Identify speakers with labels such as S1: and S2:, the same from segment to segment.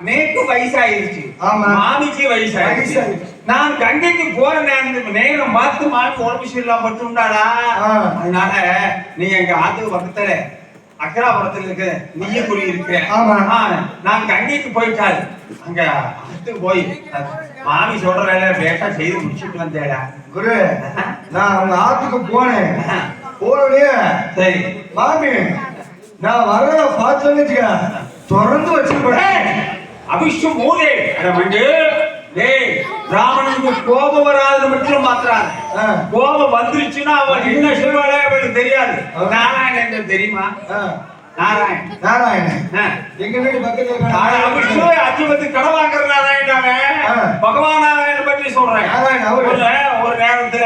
S1: நேக்கு வயசாயிருச்சு, மாமிக்கு வயசாயிருச்சு. நான் கங்கைக்கு போற நேரம் பார்த்து மாமி உடம்பு சரியில்லாம பட்டு உண்டாடா. அதனால நீ எங்க ஆத்துக்கு பக்கத்துல அக்கராபுரத்துல இருக்க நீயே குடி இருக்க. நான் கங்கைக்கு போயிட்டாள். அங்க ஆத்துக்கு போய் மாமி சொல்ற வேலை பேட்டா செய்து முடிச்சுட்டு வந்தேடா.
S2: குரு, நான் அவங்க ஆத்துக்கு போனேன். போனே சரி மாமி நான் வர பார்த்தேன்னு வச்சுக்க திறந்து வச்சிருப்பேன்.
S1: அபிஷம் மூலே மண்டு ராவணனுக்கு கோபம் வராது மட்டும் மாத்திராது. கோபம் வந்துருச்சுன்னா அவன் என்ன செய்வாளே அவளுக்கு தெரியாது. நாராயணன் தெரியுமா? நாராயணன் நாராயணன் எங்க வீட்டு பக்கத்துல அஜிபத்து கடவாங்கிற நாராயணாவே பகவான் நாராயணன் பற்றி சொல்றேன். ஒரு நேரத்துல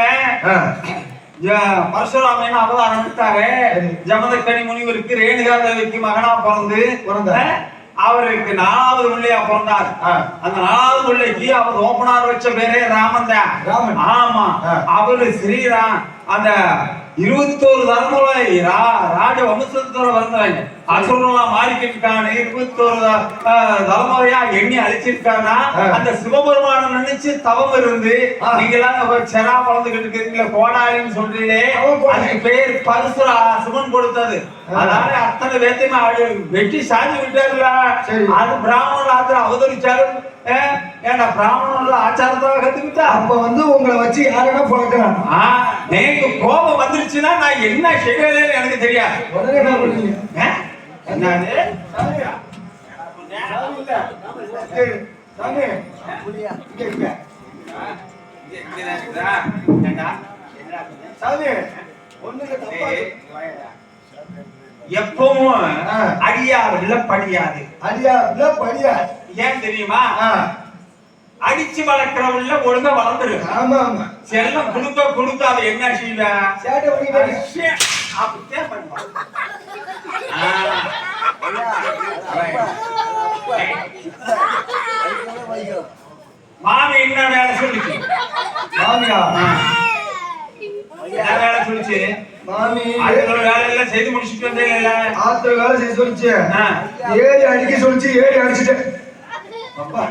S1: பரசுராமன் அவதாரம் எடுத்தாரு. ஜமதக்கனி முனிவருக்கு ரேணுகா தேவிக்கு மகனா பிறந்து அவருக்கு 4வது பிள்ளையா பிறந்தார். அந்த 4வது பிள்ளைக்கு அவர் ஓப்பனார் வச்ச பேரே ராமன் தான். ஆமா, அவரு ஸ்ரீராம். அந்த 21 தலைமுறை ராஜ வம்சத்தோட வந்தவங்க அசுரலாம் மாறிக்கிட்டானு 21 தலைமுறையா எண்ணி அழிச்சிருக்கானா. அந்த சிவபெருமான நினைச்சு தவம் இருந்து நீங்க எல்லாம் செரா வளர்ந்துகிட்டு இருக்கீங்களா கோடாரின்னு சொல்றீங்களே, அதுக்கு பேர் பரசுரா சிவன் கொடுத்தது. அதனால அத்தனை வேத்தையுமே வெட்டி சாதி விட்டாருல. அது பிராமணர் ஆத்திர அவதரிச்சாரு. ஏன்னா பிராமணர்ல ஆச்சாரத்தாக கத்துக்கிட்டா
S2: அப்ப உங்களை வச்சு யாருன்னா பழக்கிறான்.
S1: எனக்கு கோபம் வந்துருச்சுன்னா நான் என்ன செய்வேன்னு எனக்கு தெரியாது.
S2: உடனே என்ன பண்ணுவீங்க?
S1: எப்பவும் அடியாவில்ல படியாது.
S2: அடியாவில்ல படியாது.
S1: ஏன் தெரியுமா? அடிச்சு வளர்க்கிறவங்கள ஒழுங்கா வளர்ந்துரு.
S2: ஆமா ஆமா.
S1: செல்லம் கொடுக்க அவ என்ன செய்வா?
S2: சேட்டை பண்ணிட்டு
S1: அப்படியே பண்ணுவா. மாமி என்ன வேலை சொல்லுச்சு?
S2: மாமியா
S1: என்ன வேலை சொல்லுச்சு?
S2: மாமி
S1: அதுல வேலை எல்லாம் செய்து முடிச்சுட்டு வந்தே இல்ல.
S2: ஆத்துல வேலை செய்ய சொல்லிச்சு. ஏறி அடிக்க சொல்லிச்சு. ஏறி அடிச்சுட்டேன். அப்பா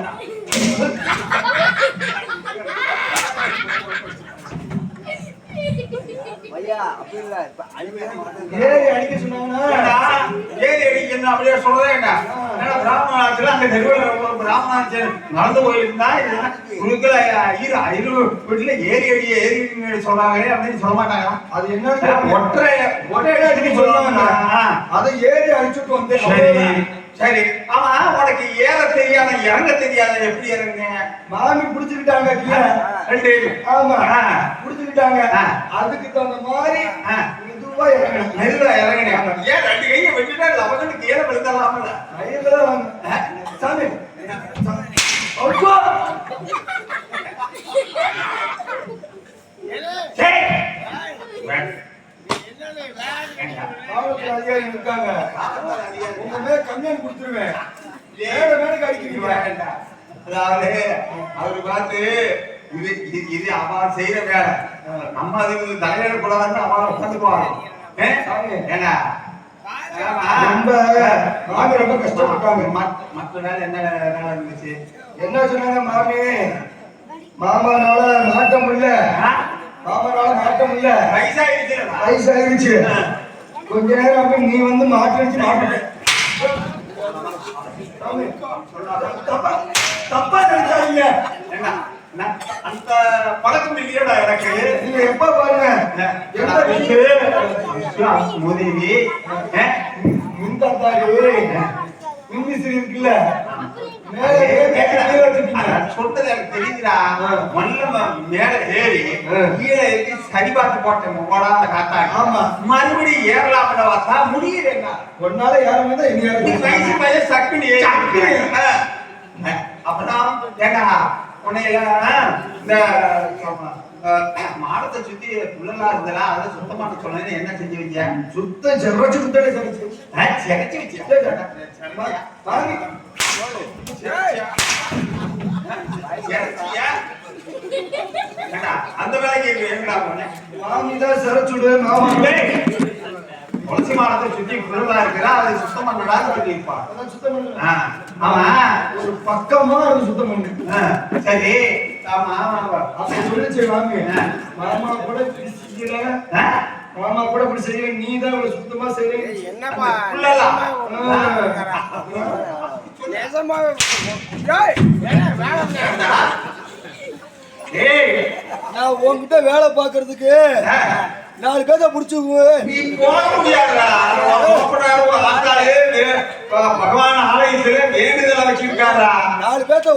S2: ஏறி அடிக்க சொன்னாங்கன்னா
S1: ஏறி அடிக்கணும் அப்படியே சொல்றேன். பிராமணாத்துல அந்த தெருவில் ஒரு பிராமணாச்சு நடந்து போயிருந்தா குழுக்கள வீட்டுல ஏறி ஏறி சொல்றாங்களே அப்படின்னு சொல்ல மாட்டாங்க.
S2: அது என்ன ஒற்றை அடிக்க சொல்லுவாங்க. அதை ஏறி அடிச்சுட்டு வந்து
S1: சரி. ஆமா, உனக்கு ஏற தெரியாத இறங்க தெரியாத எப்படி இறங்குங்க?
S2: மாமி புடிச்சுக்கிட்டாங்க கீழே ரெண்டு. ஆமா புடிச்சுக்கிட்டாங்க. அதுக்கு தகுந்த மாதிரி மெதுவா இறங்கணும்.
S1: மெதுவா இறங்கினேன். ஏன் 2 கையை வெட்டிட்டா லவகன்னு கீழே விழுந்தலாம்ல?
S2: கையில வாங்க சாமி. அதிகாரி இருக்காங்க. உங்க மேல கம்ப்ளைண்ட் கொடுத்துருவேன். மேலுக்கு அடிக்கிறீங்க.
S1: அதாவது அவரு பார்த்து இது அவன் செய்யற வேலை. நம்ம அதுக்கு தலையில கூடாதுன்னு அவன் உட்காந்துக்குவாங்க. ஏன்னா
S2: ரொம்ப மாமி ரொம்ப கஷ்டப்பட்டாங்க.
S1: மற்ற வேலை என்ன வேலை இருந்துச்சு?
S2: என்ன சொன்னாங்க மாமி? மாமானால மாட்ட முடியல. மாமானால மாட்ட முடியல. வயசாயிருச்சு. கொஞ்ச நேரம் அப்ப நீ மாட்டு வச்சு மாட்டு. தப்பா நினைச்சாங்க.
S1: அந்த பழக்கம் இல்லையோட எனக்கு.
S2: நீங்க எப்ப பாருங்க
S1: உதவி
S2: மின்விசிறி இருக்குல்ல
S1: சொல்றது எனக்கு தெரியுதுடா. மேல ஏறி கீழே ஏறி சரி பார்த்து போட்டேன். ஓடாத காத்தா. ஆமா, மறுபடியும் ஏறலாம்ல பார்த்தா முடியல.
S2: ஒன்னால ஏறமே
S1: வயசு பையன் சக்குனு ஏறி அப்பதான் ஏண்டா உன்னையெல்லாம் இந்த மாடத்தை சுத்தி புள்ளலா இருந்தா அதை சுத்தமான சொன்னேன்னு என்ன செஞ்சுவீங்க?
S2: சுத்தம் செவச்சு விட்டு
S1: செகச்சு வச்சு அந்த வேலைக்கு எங்கடா போனேன்?
S2: மாமிதான் சிறச்சுடு. மாமா
S1: துளசி மாடத்தை சுத்தி புள்ளலா இருக்கிறா, அதை சுத்தம் பண்ணடான்னு சொல்லியிருப்பான்.
S2: சுத்தம்
S1: அவன்
S2: ஒரு பக்கமா இருந்து சுத்தம் பண்ணு.
S1: சரி ஆமா
S2: அப்ப சொல்லிச்சு மாமி, மாமா கூட இப்படி செய்யல, மாமா கூட இப்படி செய்யல, நீ தான் இவ்வளவு சுத்தமா செய்யல.
S3: என்னப்பா
S2: நான் உன்கிட்ட வேலை பாக்குறதுக்கு 4 பேரை புடிச்சு
S1: நீ போக முடியாதுடா. பகவான் ஆலயத்துல வேண்டுதலை வச்சிருக்காரா,
S2: 4 பேர்த்த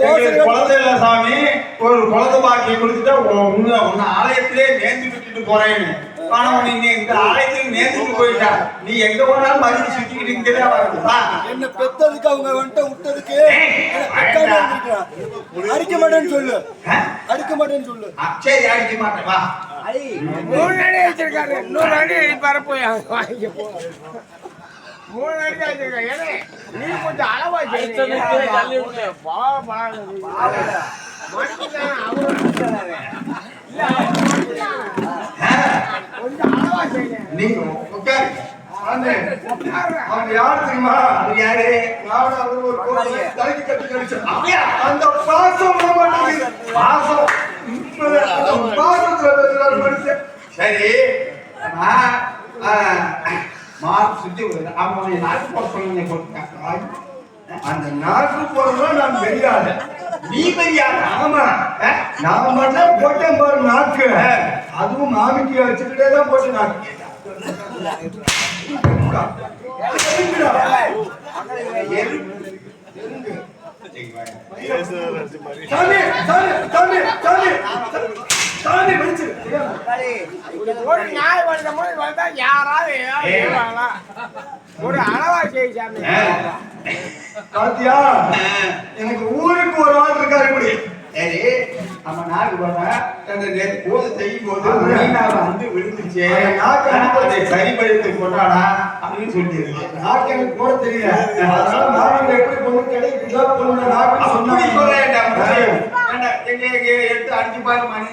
S1: குழந்தை இல்ல சாமி, ஒரு குழந்தை பாக்கி கொடுத்துட்டா உன்ன ஆலயத்திலே நேர்ந்து விட்டுட்டு போறேன்னு. ஆனா நீ இந்த ஆலயத்துல நேர்ந்துட்டு போயிட்டா, நீ எங்க போனாலும் மறுபடியும் சுத்திக்கிட்டு இங்கதே வருதுப்பா.
S2: என்ன பெத்ததுக்கு அவங்க வந்துட்டு விட்டதுக்கு அடிக்க மாட்டேன்னு சொல்லு, அடிக்க மாட்டேன்னு சொல்லு.
S1: சரி அடிக்க மாட்டேன் வா.
S3: 3 அடி வச்சிருக்காரு, 100 அடி அடிப்பாரு போய் வாங்கி போ. 3 அடி வச்சிருக்காரு. ஏன்னா நீ கொஞ்சம் அளவா கொஞ்சம் அளவா செய்ய.
S1: நீ உட்காரு.
S2: அவன் யாரு தெரியுமா?
S1: அது யாரு?
S2: நானும் அவரு ஒரு கோயிலை தலைக்கு கட்டி கடிச்சோம்.
S1: அப்படியா?
S2: அந்த பாசம் விட மாட்டேங்குது.
S1: பாசம்.
S2: பாசத்துல பேசுறாரு மனுஷன்.
S1: சரி சுத்தி அவங்க நாட்டு போட சொல்லுங்க போட்டுருக்காங்க.
S2: அந்த நாட்டு போறதுல நான் பெரியாத.
S1: நீ பெரியாத?
S2: ஆமா, நான் மட்டும் போட்டேன் பாரு நாக்கு. அதுவும் மாமிக்கு வச்சுக்கிட்டே தான் போட்டு நாக்கு.
S3: ஒரு நாய் வளர்ந்த மாதிரி வளர்த்தா யாராவது ஒரு அளவா செய்ய சாமி.
S2: பாத்தியா, எனக்கு ஊருக்கு ஒரு ஆள் இருக்காரு இப்படி.
S1: சரி நம்ம நாக்கு போது செய்யும் போது வந்து விழுந்துச்சு, அதை சரிபடுத்தி கொண்டாடா அப்படின்னு சொல்லிட்டு
S2: நாக்கு எனக்கு போட தெரியல. அதனால மாமியில எப்படி பொண்ணு கிடைக்குதோ பொண்ணு நாக்கு
S1: அப்படி சொல்றேன். எங்க எடுத்து அடிச்சு பாரு மணி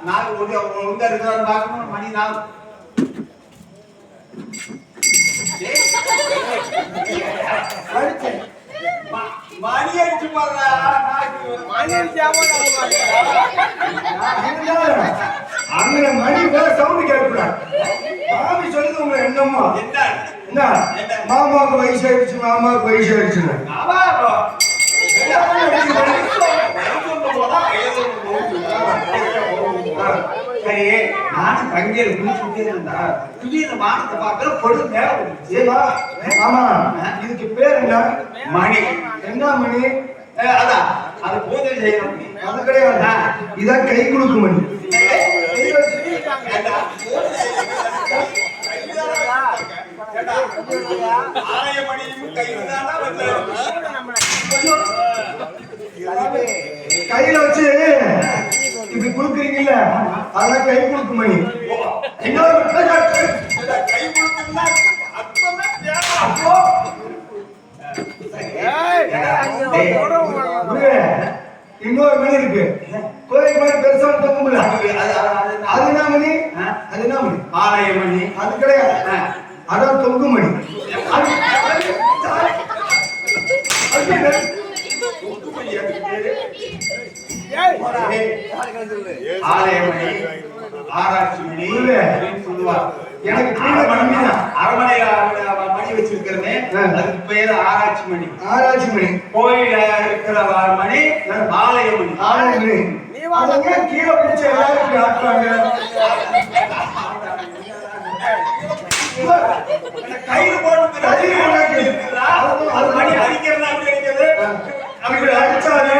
S1: நாலு ஒழுங்கா இருக்கிறான்னு பார்க்கணும். மணி நாலு மணி அடிச்சு பாருடா.
S3: மணி அடிச்சாம
S2: அங்க மணி வேற சவுண்ட் கேட்கக்கூடாது. மாமி சொல்லுது உங்க என்னமோ என்ன மாமாவுக்கு வயசாயிடுச்சு, மாமாவுக்கு வயசாயிடுச்சுன்னு.
S1: சரி நானும் கங்கையில குளிச்சுட்டே இருந்தா திடீர்னு வானத்தை பார்க்கற பொழுது மேல வந்துச்சு.
S2: ஆமா, இதுக்கு பேர் என்ன?
S1: மணி.
S2: என்ன மணி?
S1: அதான் அது பூஜை செய்யற மணி.
S2: அது கிடையாது, இதான் கை குலுக்கு மணி.
S1: ஆலய மணியும் கையில
S2: கையில வச்சு இப்படி குடுக்குறீங்கல்ல, அதெல்லாம் கை குலுக்கு மணி. இன்னொரு
S1: கை கொடுத்தா
S2: இன்னொரு மணி இருக்கு, கோயில் மணி பெருசா தொங்கும்ல, அது என்ன மணி? அது என்ன மணி?
S1: ஆலய மணி.
S2: அது கிடையாது, அதான் தொங்கு மணி.
S1: ஆலய மணி, ஆராய்ச்சி மணி சொல்லுவார்.
S2: எனக்கு
S1: அரண்மனையில மணி வச்சிருக்கிறேன், அதுக்கு பேரு ஆராய்ச்சி மணி.
S2: ஆராய்ச்சி மணி.
S1: கோயில இருக்கிற மணி ஆலய மணி.
S2: ஆலய மணி. அதங்க கீழே பிடிச்ச எல்லாரும் ஆட்டுறாங்க.
S1: கையில போட்டு அது மணி அடிக்கிறதா அப்படி அடிக்கிறது.
S2: அப்படி அடிச்சாரு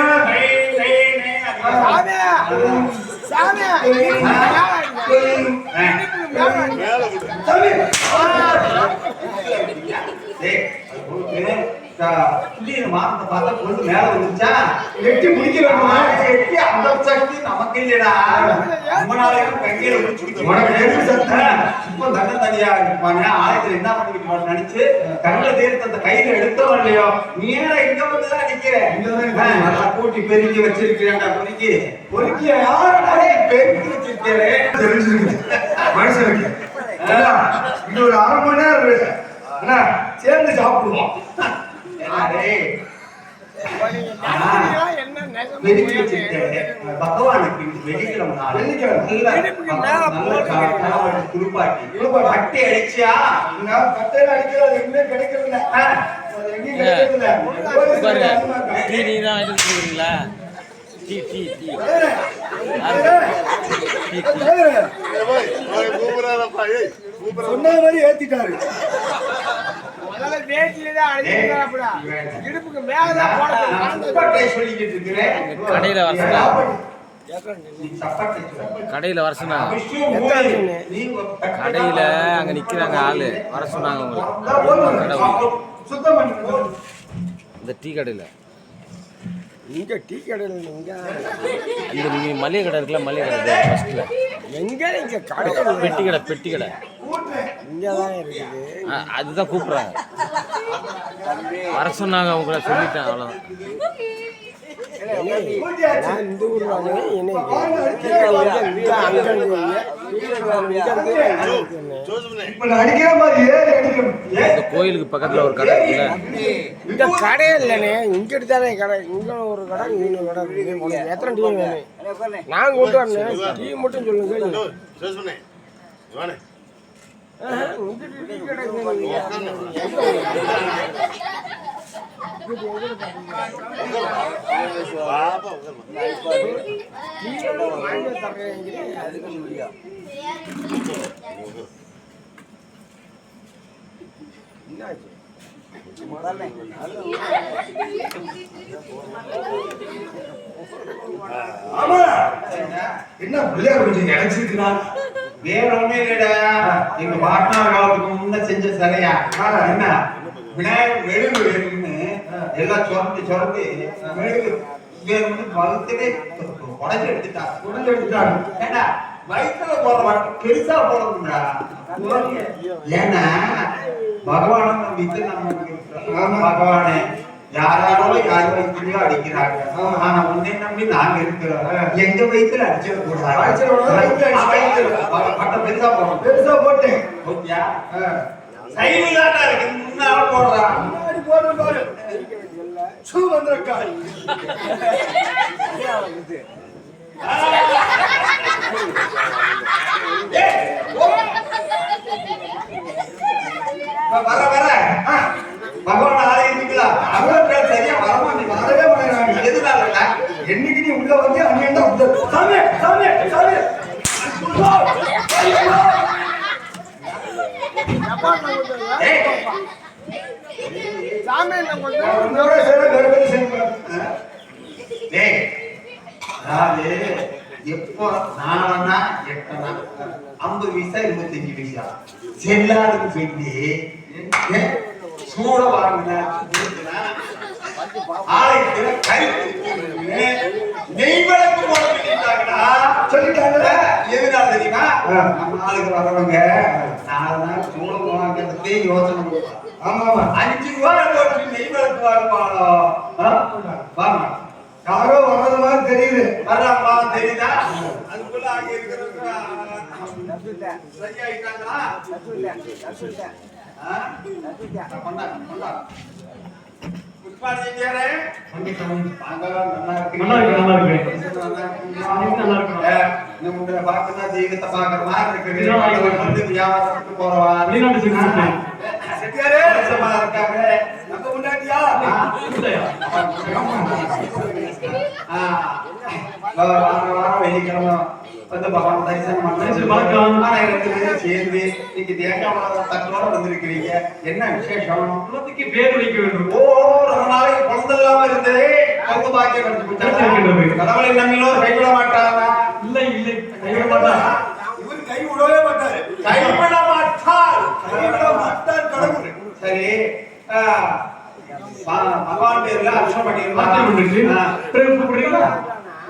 S3: சாமி
S1: மானத்தை பார்த்தா பொண்ணு மேல வந்துச்சா
S2: எட்டி பிடிக்க வேணுமா?
S1: எட்டி அந்த சக்தி நமக்கு இல்லடா. ரொம்ப நாளைக்கு கையில பிடிச்சு சும்மா தண்ண தனியா இருப்பாங்க. ஆலயத்துல என்ன பண்ணிட்டு நினைச்சு கண்ணில் தீர்த்து அந்த கையில எடுத்தோம் இல்லையோ, நேரா இங்க வந்துதான் நிக்கிறேன். நல்லா கூட்டி பெருக்கி வச்சிருக்கிறேன்டா. பொறுக்கி பொறுக்கி யாரு பெருக்கி வச்சிருக்கிறேன்
S2: தெரிஞ்சிருக்கு மனுஷனுக்கு. இது ஒரு 1/2 மணி நேரம் சேர்ந்து சாப்பிடுவோம்.
S3: என்ன நெசம்
S1: வெடிக்க வச்சுட்டு பகவானுக்கு வெடிக்கிழமை நாள் குளிப்பாட்டி கட்டி அடிச்சியா
S2: நான் கட்டையில அடிக்கிறது எங்கேயும் கிடைக்கிறது இல்ல. அது எங்கேயும் கிடைக்கிறது இல்ல.
S4: டீ நீ தான் வாங்கிட்டு கொடுக்குறீங்களா? டீ டீ டீ
S2: சொன்ன மாதிரி ஏத்திட்டாரு.
S3: முதல்ல வேட்டியில தான் அடிக்கிறாப்புல. இடுப்புக்கு மேல தான் போட
S1: சொல்லிக்கிட்டு இருக்கிறேன்.
S4: கடையில வர சொன்னாங்க.
S1: நீ சப்பாத்தி சொல்லு.
S4: கடையில வர சொன்னாங்க. கடையில அங்க நிக்கிறாங்க ஆளு, வர சொன்னாங்க உங்களுக்கு.
S2: சுத்தம் பண்ணி
S4: இந்த டீ கடையில
S3: இங்க டீ கடையில இங்க
S4: இந்த நீங்க மளிகை கடை இருக்குல்ல, மளிகை கடை ஃபர்ஸ்ட்ல
S3: எங்க இங்க கடை
S4: பெட்டி கடை, பெட்டி கடை
S3: இங்கதான் இருக்குது.
S4: அதுதான் கூப்பிடுறாங்க. வர சொன்னாங்க உங்களை, சொல்லிட்டேன் அவ்வளவுதான்.
S3: நான் இந்த ஊர்ல
S2: இப்ப நான் அடிக்கிற மாதிரி ஏறி அடிக்கணும்.
S4: இந்த கோயிலுக்கு பக்கத்துல ஒரு கடை இருக்குல்ல,
S3: இந்த கடை இல்லைண்ணே, இங்க எடுத்தாலே கடை. இங்க ஒரு கடை, இங்க ஒரு கடை இருக்குது. உனக்கு எத்தனை டீ வேணும்? நான் கொண்டு வரேன், டீ மட்டும் சொல்லுங்க. இங்க டீ கடை
S2: ஆமா என்ன பிள்ளையார் கொஞ்சம் நினைச்சிருக்கிறான்.
S1: வேற ஒண்ணும் இல்லடா, எங்க பாட்டனார் காலத்துக்கு முன்ன செஞ்ச சிலையா என்ன விநாயகர் மெழுகு வேணும்னு எல்லாம் சுரண்டி மெழுகு வேணும்னு வளர்த்துட்டு உடஞ்சு எடுத்துட்டாங்க. ஏன்னா வயிற்றுல போற பெருசா போறதுண்டா. ஏன்னா பகவான நம்பிட்டு நம்ம பகவானே யாராலும் யார் வயிற்றுலயோ அடிக்கிறாங்க. ஆனா உன்னை நம்பி நாங்க இருக்கிறோம், எங்க வயிற்றுல அடிச்சிடக்கூடாது. பட்டம் பெருசா போறோம்,
S2: பெருசா போட்டேன்.
S1: ஓகேயா? சைடுலாட்டா இருக்கு, முன்னால போடுறான்.
S2: முன்னாடி போடுற பாரு. சூ வந்திருக்கா.
S1: வர பகவான் ஆலயத்துக்குள்ள அவங்க சரியா வரமாட்டேங்க, வரவே மாட்டேங்கிறாங்க. எதுனால?
S2: என்னைக்கு நீ உள்ள வந்து அங்கே தான் சாமி சாமி சாமி
S3: சாமி
S2: உன்னோட சேர வேற வேற சேர்ப்பாங்க.
S1: அதாவது எப்போ 4 8 50 பைசா 25 பைசா செல்லாதுன்னு சொல்லி சூட வாங்கின ஆலயத்துல நெய் விளக்கு போட
S2: சொல்லிட்டாங்க.
S1: எதுனால தெரியுமா? நம்ம ஆளுக்கு வரவங்க 4 நாள் சூட வாங்கிறதுக்கே யோசனை பண்ணுவாங்க.
S2: ஆமா ஆமா
S1: 5 ரூபாய் போட்டு நெய் விளக்கு வாங்குவாங்களோ வாங்க.
S2: யாரோ வர்றது மாதிரி தெரியுது.
S1: வர்றாங்களா தெரியுதா? அதுக்குள்ள அங்க இருக்கிறவங்க சரியாயிட்டாங்களா? வெள்ளிக்கிழமை வந்து பகவான் தரிசனம் சேர்ந்து இன்னைக்கு தேங்காய் தட்டோட வந்திருக்கிறீங்க. என்ன விசேஷம்? பேர் வைக்க வேண்டும். ஓ, ரொம்ப நாளைக்கு குழந்தை இல்லாம இருந்ததே, குழந்தை பாக்கியம் கிடைச்சு. கடவுளை நம்பினோர் கைவிட மாட்டாங்க. இல்லை இல்லை, கைவிட மாட்டாங்க.
S2: இவர் கை விடவே மாட்டாரு.
S1: கைவிட மாட்டார்,
S2: கைவிட மாட்டார் கடவுள்.
S1: சரி, பகவான் பேர்ல அர்ச்சனை பண்ணிருந்தா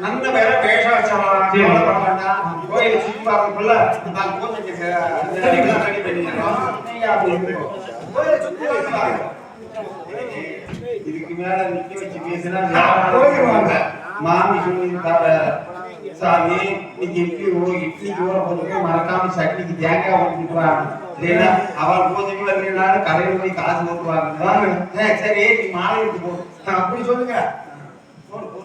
S1: நல்ல பேர வேஷ வச்சவன் கோயில் சுத்தி பார்க்கக்குள்ள நான் ரெடி பண்ணிடுறோம். இதுக்கு மேல நிக்க வச்சு பேசினா மாமி சொல்லியிருக்காங்க, சாமி இன்னைக்கு இட்லிக்கு ஊற போட்டு மறக்காம சட்னிக்கு தேங்காய் ஊற்றிட்டு இல்லையா அவர் பூஜைக்கு வரலைனாலும் கடையில் போய் காசு போட்டுவாங்க வாங்க சரி நீ மாலை எடுத்து போ
S2: அப்படி சொல்லுங்க.
S1: போடு போ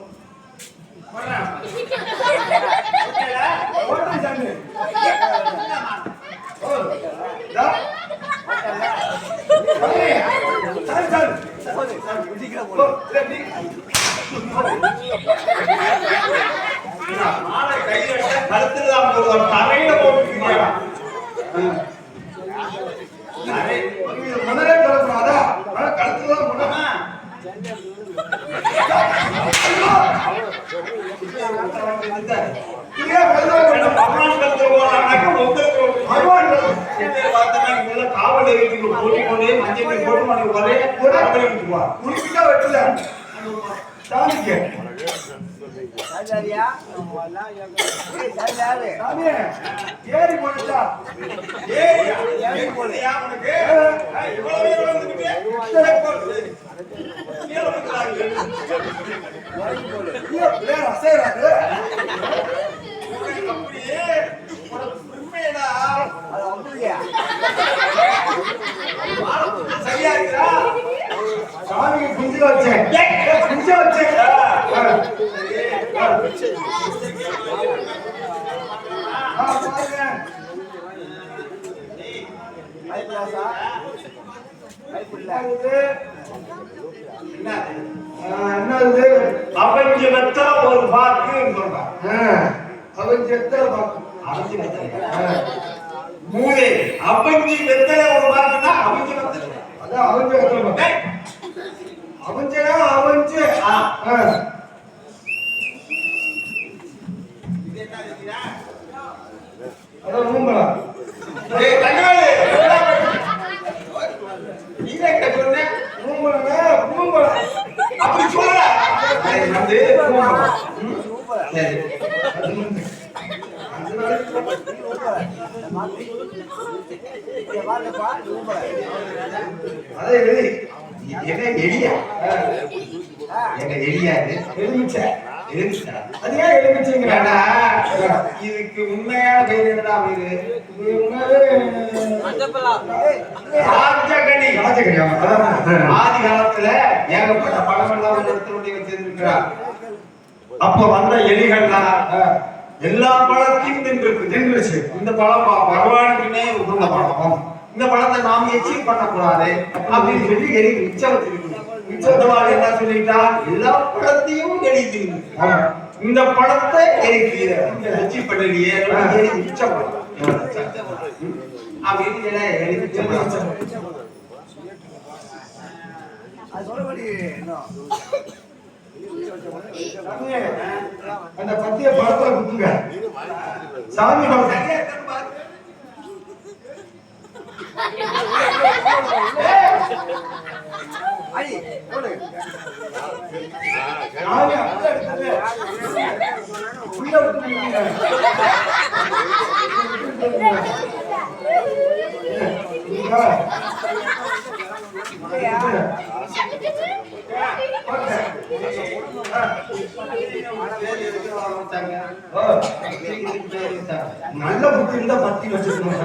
S2: ஓட்டு சாமி. ஓ, இதா. சாமி, சாமி. ஓ, இல்ல, நீ.
S1: மாலை கையில கழுத்துல தான் போடுவாங்க தரையில போட்டுருக்கீங்க
S2: முதலே சொல்லக்கூடாதா? கழுத்துதான் போடணும்.
S1: காவல் போட்டு மஞ்சள் போட்டு
S2: குளிக்கிட்டா வெட்டல சாமிக்கு. சாமி, ஏறி போட்டுட்டா சாமிக்கு குஞ்சு வச்சேன் குஞ்சு வச்சேன். என்னது
S1: அவஞ்சு வெத்த ஒரு பாக்கு
S2: அவன் செத்தல பாக்கு
S1: அவஞ்சு வெத்தல மூளை அவஞ்சு வெத்தல ஒரு பாக்குன்னா அவஞ்சு வெத்தல
S2: அதான் அவஞ்ச வெத்தல பாக்கு அவஞ்சனா அவஞ்சு அதான் ஊம்பலா
S1: ஏய் தங்கவேலு நீங்க என்ன சொன்ன
S2: ஊம்பலா ஊம்பலா
S1: அப்படி சொல்ற அது வந்து ஊம்பலா சரி
S2: அதே எழுதி
S1: என்ன எலியா என்ன எலியாது
S2: எலுமிச்சை
S1: எலிச்சா
S2: அது ஏன் எலுமிச்சைங்கிறாடா?
S1: இதுக்கு உண்மையான பேர் என்னடா பேரு ராஜகணி
S2: ராஜகணி
S1: ஆதி காலத்துல ஏகப்பட்ட பழம் எல்லாம் எடுத்து கொண்டு வச்சிருக்கிறார் அப்ப வந்த எலிகள்லாம் எல்லா பழத்தையும் தின்றுச்சு இந்த பழம் பகவானுக்குன்னே உகந்த பழம் இந்த பழத்தை நாம எச்சீவ் பண்ணக்கூடாது அப்படின்னு சொல்லி எலி மிச்சம் வச்சிருக்கு மிச்சத்தவாள் என்ன சொல்லிட்டா எல்லா பழத்தையும் எலி தின்னு இந்த பழத்தை எலிக்கு எச்சீவ் பண்ணலையே எலி மிச்சம் அப்படின்னு எலி மிச்சம்
S2: அந்த பத்திய பழத்தை குத்துங்க சாமி பழத்தை நல்ல புத்தி இருந்தா பத்தி வச்சிருக்கணும்.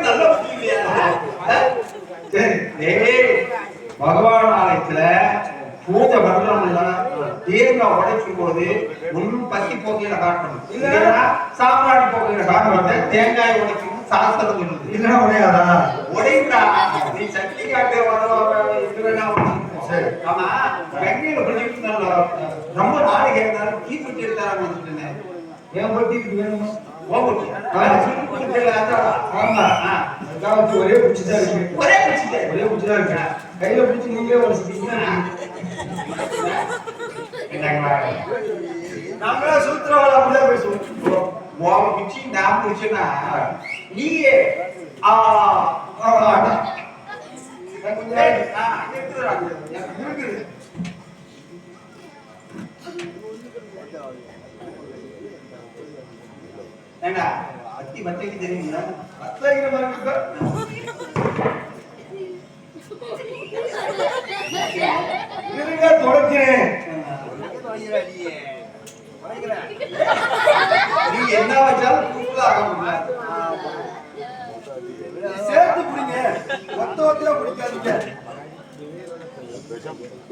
S1: நல்ல புத்தி இல்லையா பகவான் ஆலயத்துல பூஜை பண்றோம்ல தேங்காய் உடைக்கும் போது ஒன்னும் பத்தி போகையில காட்டணும் இல்லைன்னா சாம்ராணி போகையில காட்டணும் தேங்காய் உடைக்கும் சாஸ்திரம் சொல்லுது
S2: இல்லைன்னா உடையாதா?
S1: உடைந்தா நீ சக்தி காட்டு சரி ஆமா கங்கையில பிடிச்சிட்டு ரொம்ப நாடு கேட்டாலும் தீ பிடிச்சி எடுத்தாரான்னு வந்துட்டேன்
S2: ஏன் பட்டிக்கு வேணுமா?
S1: ஆமா
S2: ஒரே பிடிச்சுதான் இருக்கு
S1: ஒரே பிடிச்சிட்டேன்
S2: ஒரே பிடிச்சுதான் இருக்கு கையில பிடிச்சி நீங்களே வச்சுட்டீங்கன்னா நாங்களா சூத்திரவாள அப்படிதான் பேசுவோம்.
S1: உன் பிடிச்சி நான் பிடிச்சேன்னா நீயே ஏண்டா அத்தி மத்தைக்கு தெரியுங்களா?
S2: அத்தைங்கிற மாதிரி இருக்கா? இருங்க தொடக்கிறேன்.
S1: நீ என்ன வச்சாலும்
S2: சேர்த்து பிடிங்க, ஒத்த ஒத்தையா பிடிக்காதீங்க.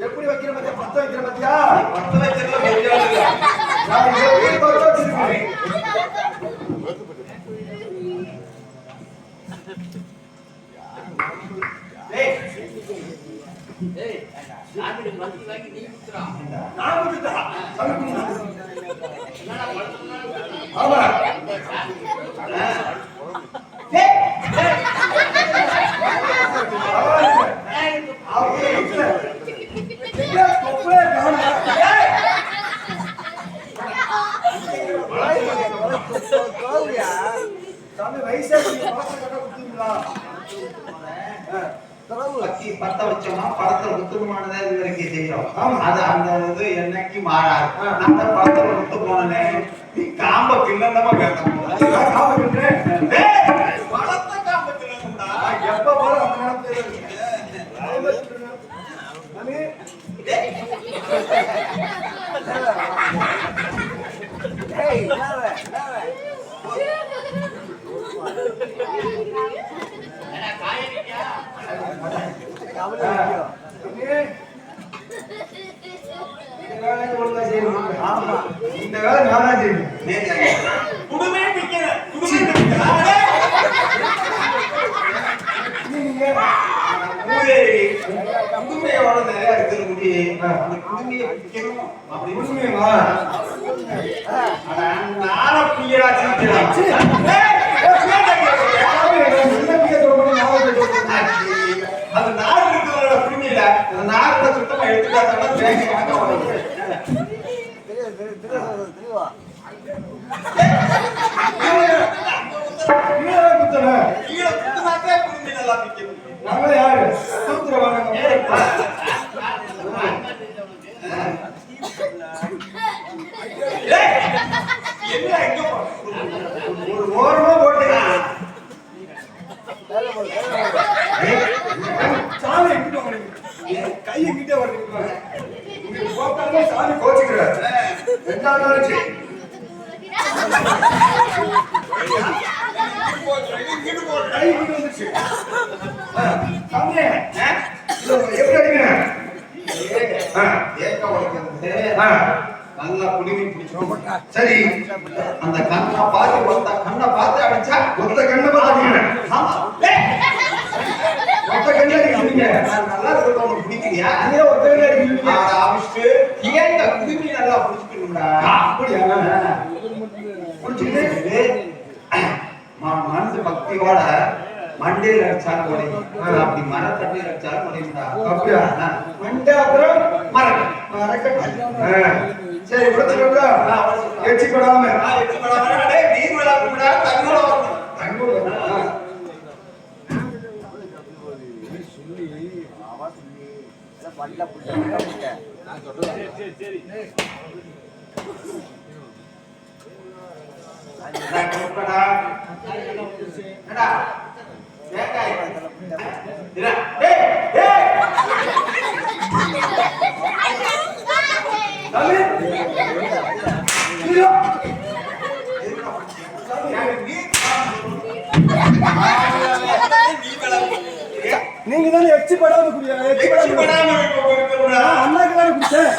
S2: எப்படி வைக்கிற பத்தியா, பத்த வைக்கிற பத்தியா,
S1: பத்த வைக்கிறதுல பெரிய
S2: நான் எப்படி பத்த வச்சிருக்கேன். நான் கொடுத்தா ஆமா
S1: பத்த வச்சோமா படத்துல உத்தரமானதா இது வரைக்கும் செய்யறோம். அது அந்த இது என்னைக்கு மாறாது. அந்த படத்துல உத்து போனே நீ காம்ப கிள்ளந்தமா கேட்கணும். படத்தை காம்ப கிள்ளணும்டா.
S2: எப்ப போல அந்த இந்த வேலை நானா செய்யணும்.
S1: குடுமே பிக்கிறேன் குடுமையோட நிறைய இருக்கிற முடி அந்த குடுமையை பிக்கணும் அப்படி
S2: உண்மையுமா?
S1: நார பிரியடா அது நார் இருக்கிற குடுமை இல்ல அந்த நாரத்தை சுத்தமா எடுத்துட்டாங்கன்னா பேங்க் கணக்கா வரும். கீழே குத்துனாக்கே குடுமை நல்லா பிக்கணும்.
S2: நாங்க யாரு சூத்திரவாங்க ஒரு ஓரமா போட்டு சாமி எங்கிட்ட வரீங்க, கை எங்கிட்ட வரீங்க. உங்களுக்கு போட்டாலே சாமி கோச்சுக்கிறார். ரெண்டாவது நாள் சரி கை இங்கிட்டு வந்துச்சு. சாமி எப்படி அடிக்கிறேன்?
S1: ஏக்க உடைக்கிறது நல்லா குடுமி பிடிச்சோம்.
S2: சரி
S1: அந்த கண்ணை பார்த்து ஒத்த கண்ணை பார்த்து அடிச்சா
S2: ஒத்த கண்ணை பார்த்து அடிக்கிறேன்.
S1: ஆமா
S2: ஒத்த கண்ணை அடிக்கிறீங்க.
S1: நல்லா இருக்கிறது உனக்கு பிடிக்கலையா?
S2: அதே ஒத்த கண்ணை அடிக்கிறீங்க.
S1: ஆரம்பிச்சுட்டு ஏங்க குடுமி நல்லா பிடிச்சிக்கணும்டா.
S2: அப்படியா?
S1: பிடிச்சிட்டு மனசு பக்தியோட மண்டையில் அடிச்சாலும் உடையும், அப்படி மரத்தட்டில் அடிச்சாலும் உடையும்டா.
S2: அப்படியா? மண்டை அப்புறம்
S1: மரம்
S2: சரி விடுச்சுக்கா எச்சி படாம
S1: நீர் விழாக்குடா தண்ணோட வரணும்.
S2: நீங்க தானே எச்சி படாம குடியா? எச்சி படாம அண்ணாக்கு தானே குடிச்சேன்.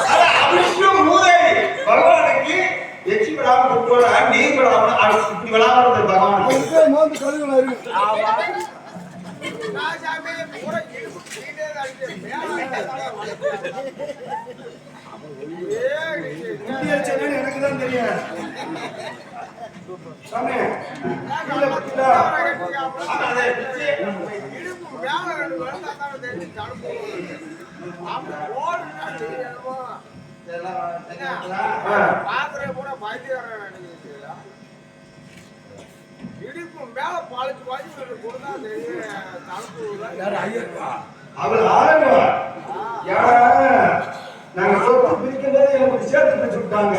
S1: பகவானுக்கு எச்சி விடாம கொண்டு நீர் விடாம இப்படி விளாடுறது பகவான்
S2: மோந்து கழுவுல இருக்கு. எனக்கு தான் தெரியும். சாமி அவர் ஆளுங்க நாங்க சொத்து பிரிக்கிறதே எனக்கு சேர்த்து பிடிச்சுட்டாங்க.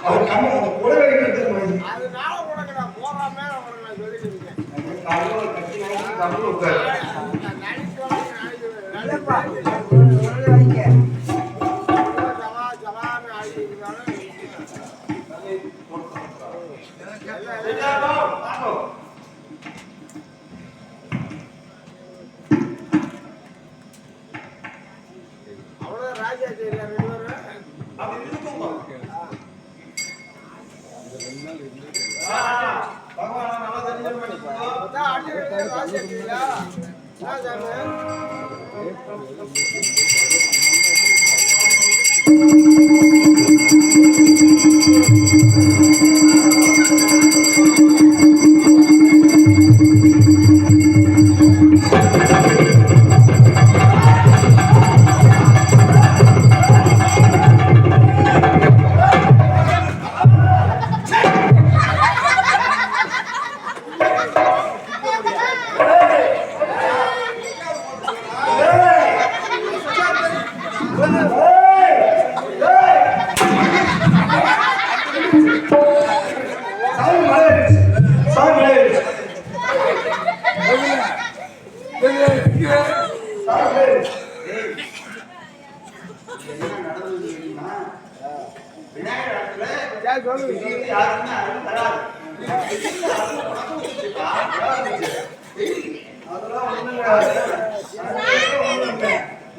S2: அவர் கண்ணு அந்த புடவை எடுக்கிறது அதனால உனக்கு நான் போறாமே அவங்களை சொல்லிக்கிறேன்.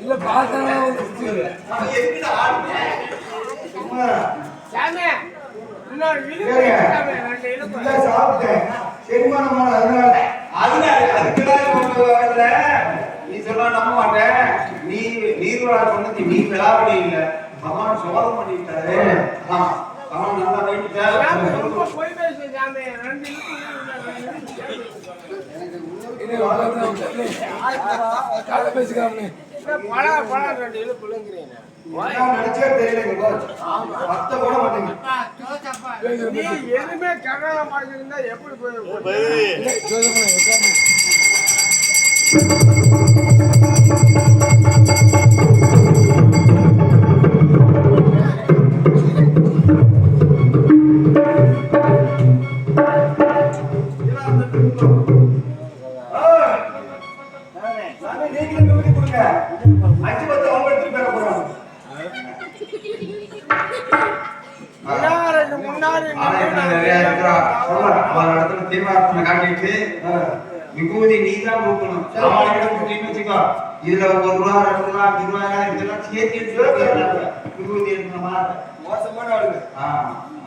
S2: இல்ல பார்த்தா
S3: சாமி இன்னொரு வீடு
S2: சாப்பிட்டேன் செரிமானமான அதனால
S1: நீ சொல்ல நம்ப மாட்டேன். நீ நீர்வாழ சொன்னது நீ விளாபடி இல்ல, பகவான் சோதம் பண்ணிட்டாரு. பகவான் நல்லா வேண்டிட்டாரு.
S3: ரொம்ப போய் பேசு சாமி. ரெண்டு
S2: பேசிக்காம
S3: பழ பழ ரெண்டு இழு பிள்ளைங்கிறீங்க
S2: நினைச்சே தெரியல. பத்த கூட மாட்டேங்க.
S3: நீ எதுவுமே கர்நாடகா மாட்டிருந்தா எப்படி போய்
S1: விபூதி நீதான் கொடுக்கணும். வச்சுக்கோ, இதுல ₹1 2 ரூபா 5 ரூபாய் இதெல்லாம் சேர்த்து விபூதி எடுக்கணுமா?
S2: மோசமான ஆளுங்க.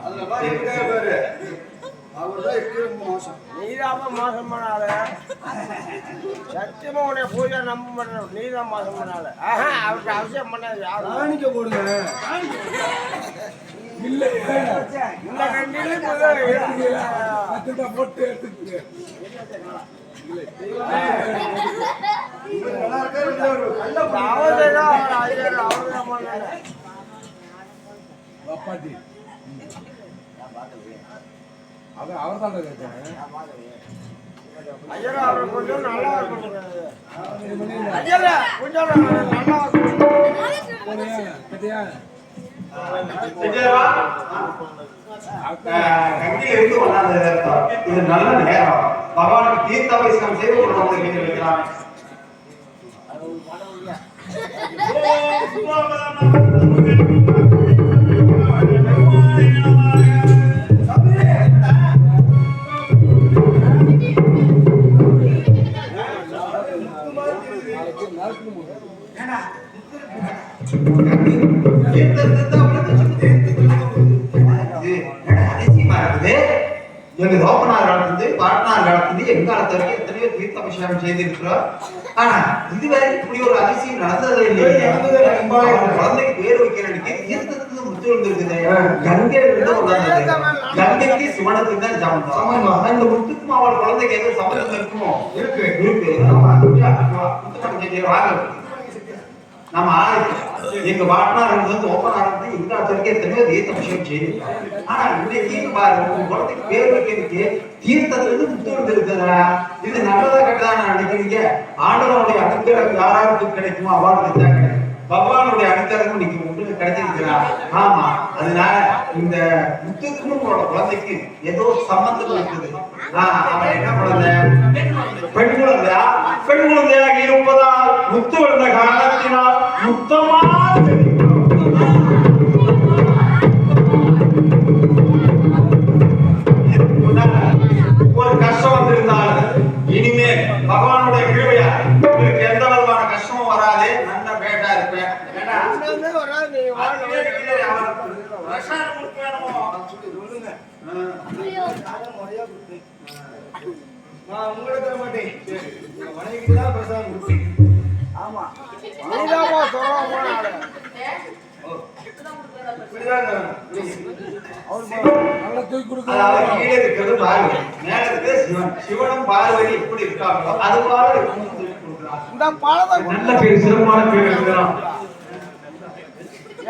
S2: அதுல பாரு அவர்தான் இருக்கிற மோசம்.
S3: நீதாம மோசமான ஆளு. சத்தியமா உடைய பூஜை நம்ப மாட்டேன். நீதான் மோசமான ஆளு. அவருக்கு அவசியம் பண்ணாது.
S2: காணிக்க போடுங்க. இல்ல
S3: இந்த கண்டில
S2: போட்டு எடுத்துட்டு நல்லா பாப்பாட்டி அவர் தான்
S3: ஐயா அவர் கொஞ்சம் நல்லா இருக்கும். ஐயா கொஞ்சம் நல்லா இருக்கும்.
S1: இது நல்ல நேரம். பகவானுக்கு தீர்த்தாபிஷேகம் செய்து கொள்வதற்கு வைக்கலாம். எங்க தோப்பனார் காலத்துந்து பாட்னார் காலத்துந்து எங்காலத்து வரைக்கும் எத்தனையோ தீர்த்தாபிஷேகம் செய்திருக்கிறோம். ஆனா இதுவரை இப்படி ஒரு அதிசயம் நடந்ததே இல்லையே. குழந்தைக்கு பேர் வைக்கிறதுக்கு தீர்த்தத்துக்கு முத்து வந்துருக்குது. கங்கை கங்கைக்கு சிவனத்துக்கு தான் சம்பந்தம். இந்த முத்துக்கும் அவள் குழந்தைக்கு ஏதோ சம்பந்தம் இருக்குமோ? இருக்கு இருக்கு. நம்ம எங்க பாட்னார் வந்து ஓப்பனார் வந்து எங்காலத்து வரைக்கும் எத்தனையோ தீர்த்தாபிஷேகம் செய்திருக்கிறோம். ஆனா இன்னைக்கு பாருங்க, குழந்தைக்கு பேர் வைக்கிறதுக்கு தீர்த்தத்துல இருந்து முத்து வந்துருக்குதா? இது நல்லதா கெட்டதா நினைக்கிறீங்க? ஆண்டவனுடைய அனுக்கிரகம் யாராருக்கு கிடைக்குமோ அவருக்கு தான் கிடைக்கும். பகவானுடைய அனுக்கிரகம் இன்னைக்கு உங்களுக்கு கிடைச்சிருக்கிறா. ஆமா, அதனால இந்த முத்துக்கும் உங்களோட குழந்தைக்கு ஏதோ சம்பந்தம் இருக்குது. அவன் என்ன குழந்தை? பெண் குழந்தையா? பெண் குழந்தையாக இருப்பதால் முத்து வந்த காரணத்தினால் முத்தமா ஒரு கஷ்டம் வந்திருந்தால் இனிமே பகவானுடைய கிருபையா உங்களுக்கு எந்த விதமான கஷ்டமும் வராது. நல்ல பேட்டா இருப்பேன்.
S2: நான் உங்களை தர மாட்டேன். உங்க மனைவிக்கு தான் பிரசாதம் கொடுப்பேன். ஆமா.
S3: நீதாம்மா சொல்றான் போன ஆளு.
S2: இப்படிதான் தரணும்.
S3: நல்லா தூக்கி கொடுக்க.
S1: அதாவது கீழே இருக்கிறது பார்வதி, மேல இருக்கிறது சிவன். சிவனும் பார்வதி எப்படி இருக்காங்களோ அது போல
S3: இந்த பழத்தை
S1: நல்ல பேர், சிறப்பான பேர் இருக்கிறான்.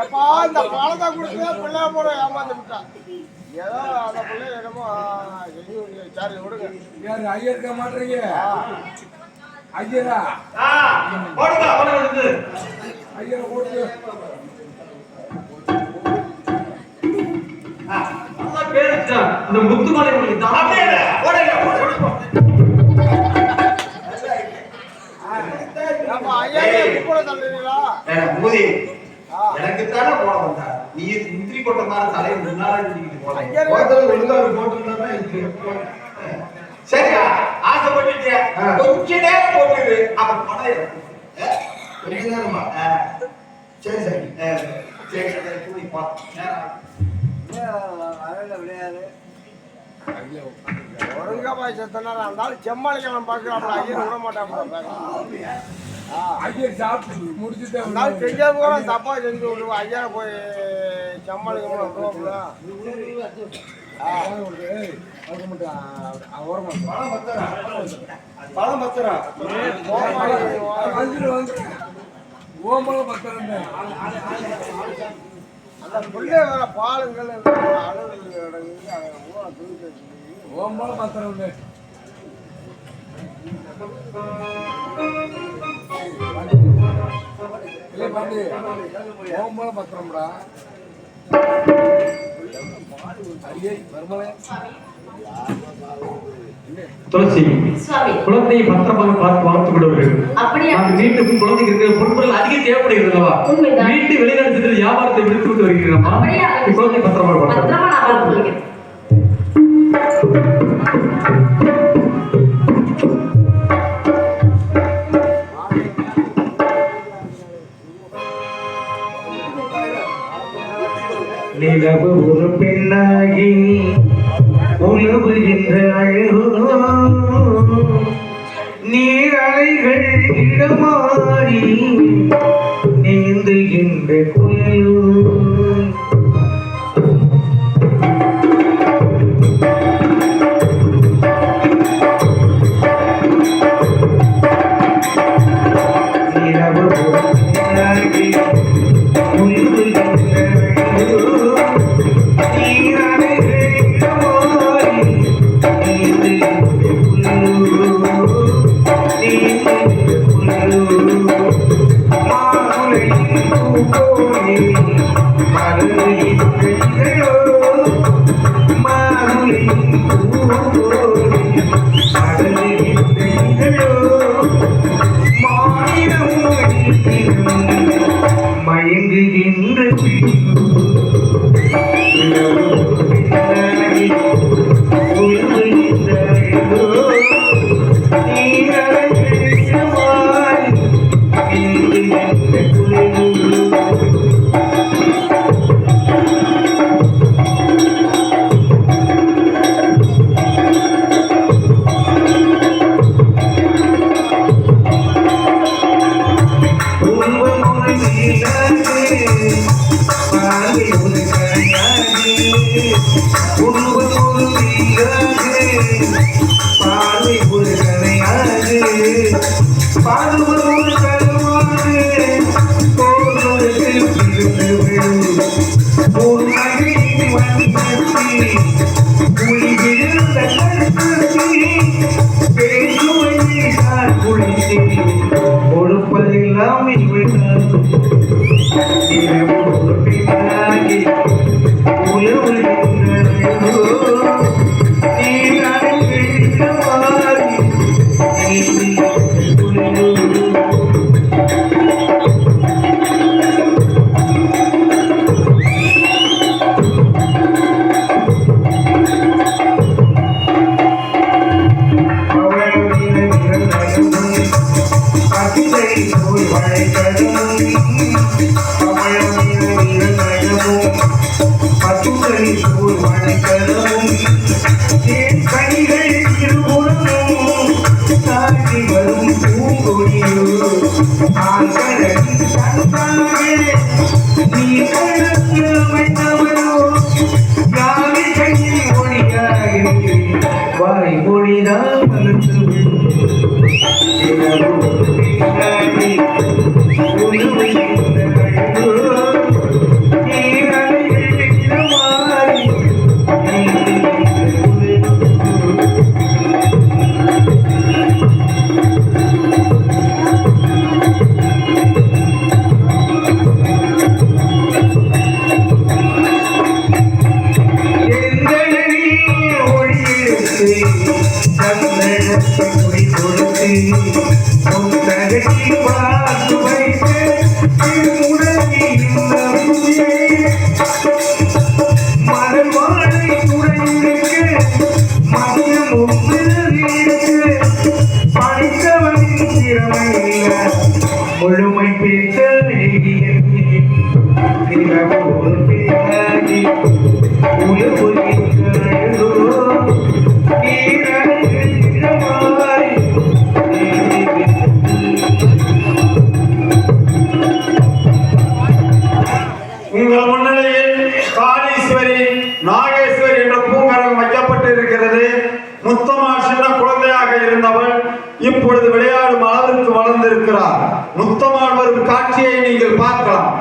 S3: எப்பா இந்த பழத்தை கொடுத்து பிள்ளை போட ஏமாந்து விட்டான். ஏதோ அந்த பிள்ளை என்னமோ சாரி விடுங்க.
S2: யாரு ஐயா இருக்க மாட்டீங்க? ஐயரா
S1: போடுங்க அவனை வந்து
S2: ஐயரை போட்டு
S1: நல்ல பேர் வச்சான். இந்த முத்துமலை உங்களுக்கு தான் போடுங்க
S3: ஏப்பா ஐயா கூட தள்ளுறீங்களா?
S1: மூதி எனக்கு தானே போட வந்தா நீ முந்திரி கொட்ட மாதிரி தலையை முன்னால நிக்கிட்டு போல.
S2: போட்டது ஒழுங்கா போட்டுருந்தா இருக்கு.
S1: சரியா ஆசைப்பட்டுட்டு கொஞ்ச நேரம் போட்டுரு அப்புறம் பணம்
S2: கொஞ்ச நேரமா? சரி சரி
S1: சரி சரி கூடி பா
S3: ஒழுங்கா போய் செத்தனால இருந்தாலும் செம்மாளிக்கலாம் பார்க்கலாம்ல ஐயர் விட மாட்டாங்க.
S2: ஐயர் சாப்பிட்டு முடிச்சுட்டு
S3: இருந்தாலும் செஞ்சா கூட தப்பா செஞ்சு விடுவோம். ஐயரை போய் செம்மாளிக்கலாம் விடுவோம்ல.
S2: பழம் பத்திரம் ஓம்பளம் பத்திரம்
S3: அந்த பிள்ளை வேற பாலுங்கள் அலுவலக
S2: ஓம்பளம் பத்திரம் பாண்டி ஓம்பளம் பத்திரம்டா.
S5: துளசி குழந்தையை பத்திரமாக பார்த்து வளர்த்து விடுவார்கள். வீட்டுக்கு குழந்தைக்கு இருக்கிற பொருட்கள் அதிகம் தேவைப்படுகிறதா? வீட்டு வெளிநாட்டு வியாபாரத்தை விடுத்து விட்டு வருகிறோமா? குழந்தை பத்திரமாக வளர்த்து நிலவு ஒரு பெண்ணாகி உலவுகின்ற அழகோ நீரலைகள் இடமாறி நீந்துகின்ற குயலோ நிலவு ஒரு பெண்ணாகி உலவுகின்ற அழகோ மயங்குகின்ற கொடுப்பதெல்லாம் கனிகள் இருபுறமும்
S2: முழுமை பேச
S1: உங்கள் முன்னிலையில் காளீஸ்வரி நாகேஸ்வரி என்ற பூங்கரம் வைக்கப்பட்டு இருக்கிறது. முத்தம்மாள் சின்ன குழந்தையாக இருந்தவள் இப்பொழுது விளையாடும் அளவிற்கு வளர்ந்திருக்கிறார். முத்தம்மாள் வரும் காட்சியை நீங்கள் பார்க்கலாம்.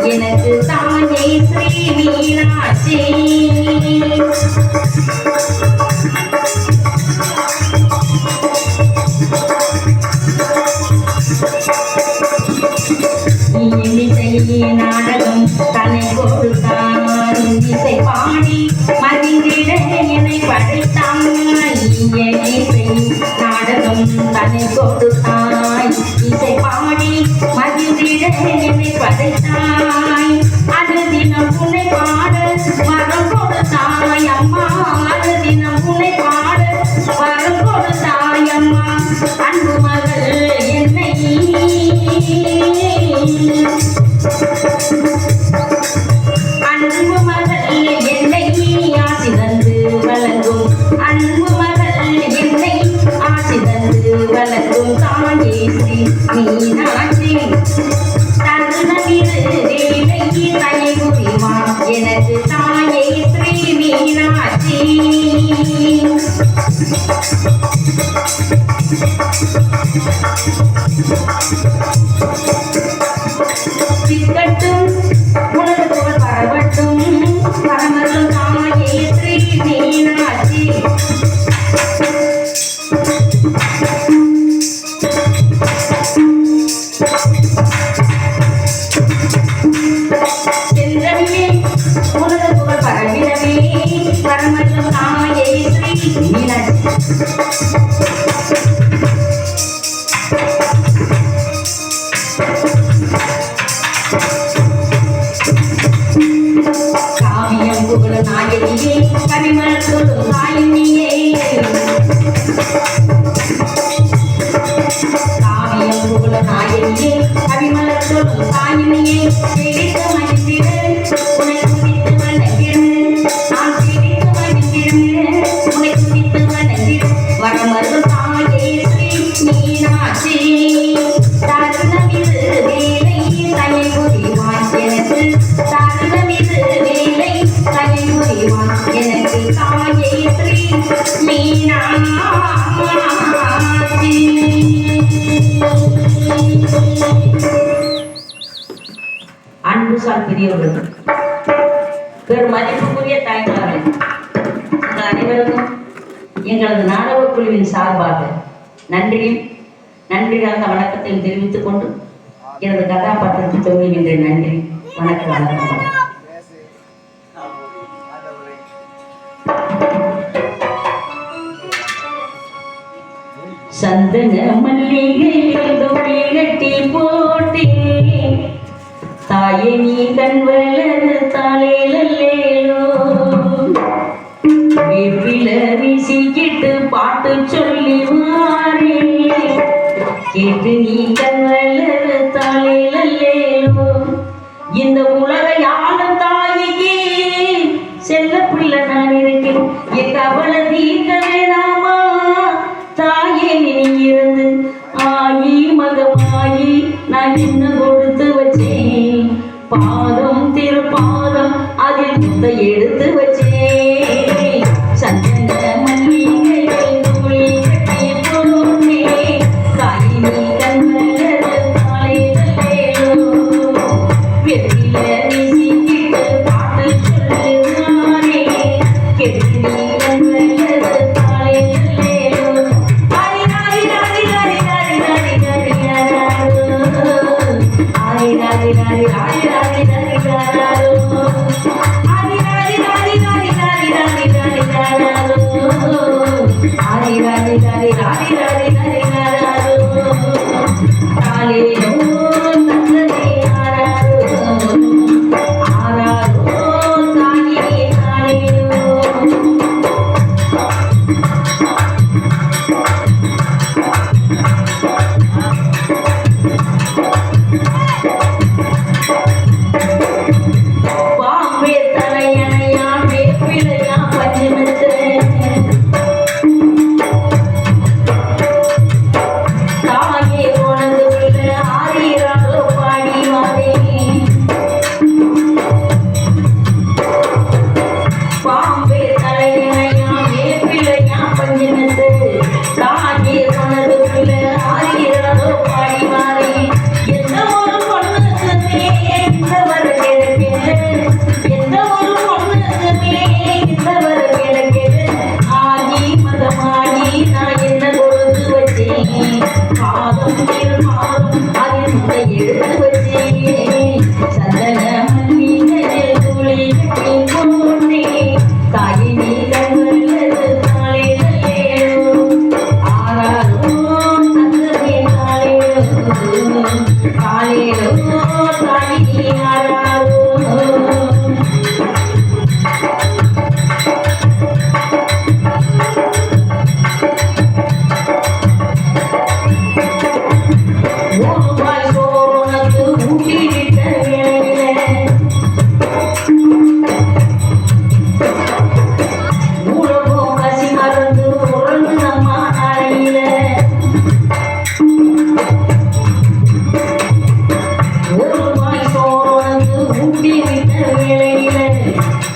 S6: எனக்கு தாயே ஸ்ரீ மீனாட்சி நாடகம் தன்னை கொடுத்தான் இசை பாடி மதிந்திட என்னை படைத்தான் நாடகம் தன்னை கொடுத்தாய் இசை பாடி மதிந்திட என்னை படைத்தாய் அது தினம் உன்னை பாட வரம் கொடுத்தாய் அம்மா அது தினம் உன்னை பாட வரம் கொடுத்தாய் அம்மா அன்பு மகள் என்னை அன்பு மகள் என்னை ஆசி தந்து வழங்கும் அன்பு மகள் என்னை ஆசி தந்து வழங்கும் தாயே ஸ்ரீ மீனாட்சி தருணமிது சிக்கட்டும் உனது புகழ் பரவட்டும் பரமருள் தாயே ஸ்ரீ மீனாட்சி சென்றமே உனது புகழ் பரவிடமே பரமருள் தாயே ஸ்ரீ மீனாட்சி காவியம் புகழ் நாயகியே கவிமலர் சொல்லும் தாயினியே காவியம் புகழ் நாயகியே கவிமலர் சொல்லும் தாயினியே பிடித்து மகிழ்ந்திட உன்னை துதித்து வணங்கிட நான் பிடித்து மகிழ்ந்திட உன்னை துதித்து வணங்கிட வரமருள் தாயே ஸ்ரீ மீனாட்சி தருணமிது வேலை தயை புரிவான் எனக்கு தருணமிது வேலை தயை புரிவான் எனக்கு தாயே ஸ்ரீ மீனாட்சி. அன்பு சால் பெரியவர்கள் பெருமதிப்புக்குரிய தாய்மார்கள் உங்கள் அனைவருக்கும் எங்களது நாடகக் குழுவின் சார்பாக நன்றி கலந்த வணக்கத்தையும் தெரிவித்துக் கொண்டு எனது கதாபாத்திரத்தை தொகுகின்ற நன்றி வணக்கம். சந்தன மல்லிகையில் தொகை கட்டி போட்டேன் தாயே நீ கண் வளர்ந்து தாளேலோ வேப்பில வீசிக்கிட்டு பாட்டு சொல்லி வாரே கேட்டு நீ கண் வளர்ந்து தாளேலோ இந்த உலக யாழும் தாய்க்கு செல்ல பிள்ளை நான் இருக்கேன் என் கவலை தீர்க்க வேணாமா தாயே நீ இருந்து ஆயி மகமாயி நான் இன்னும் கொடுத்து வச்சேன் பாதம் திருப்பாதம் அதில் முத்த எடுத்து வச்சேன் சந்தன மல்லிகைகள் தூளி கட்டி போனே தாய் நீ கண்மலர் தாளேலோ வெற்றில வீசிக்கிட்டு பாட்டு சொல்லுவாரே கெட்டி நீ கண்மலர் தாளேலோ ஆரி ஆரி ஆரி ஆரி ஆரி ஆரி ஆரி ஆரி ஆரி ஆரி ஆரி ஆரி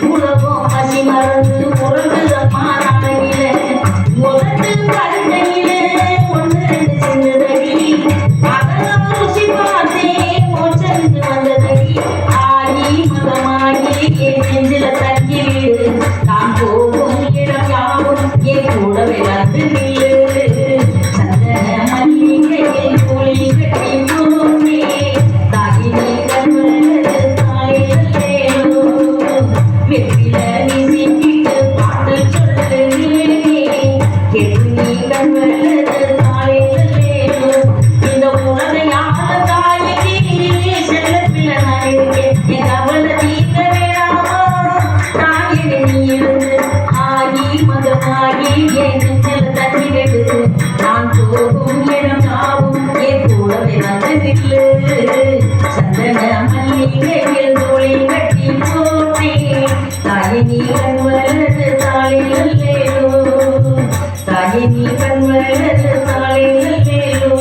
S6: உலகம் பசி மறந்து முரண்டு மாறாயில கண்வளது தாளி நல்லேலோ தாயே நீ கண்வளது தாளி நல்லேலோ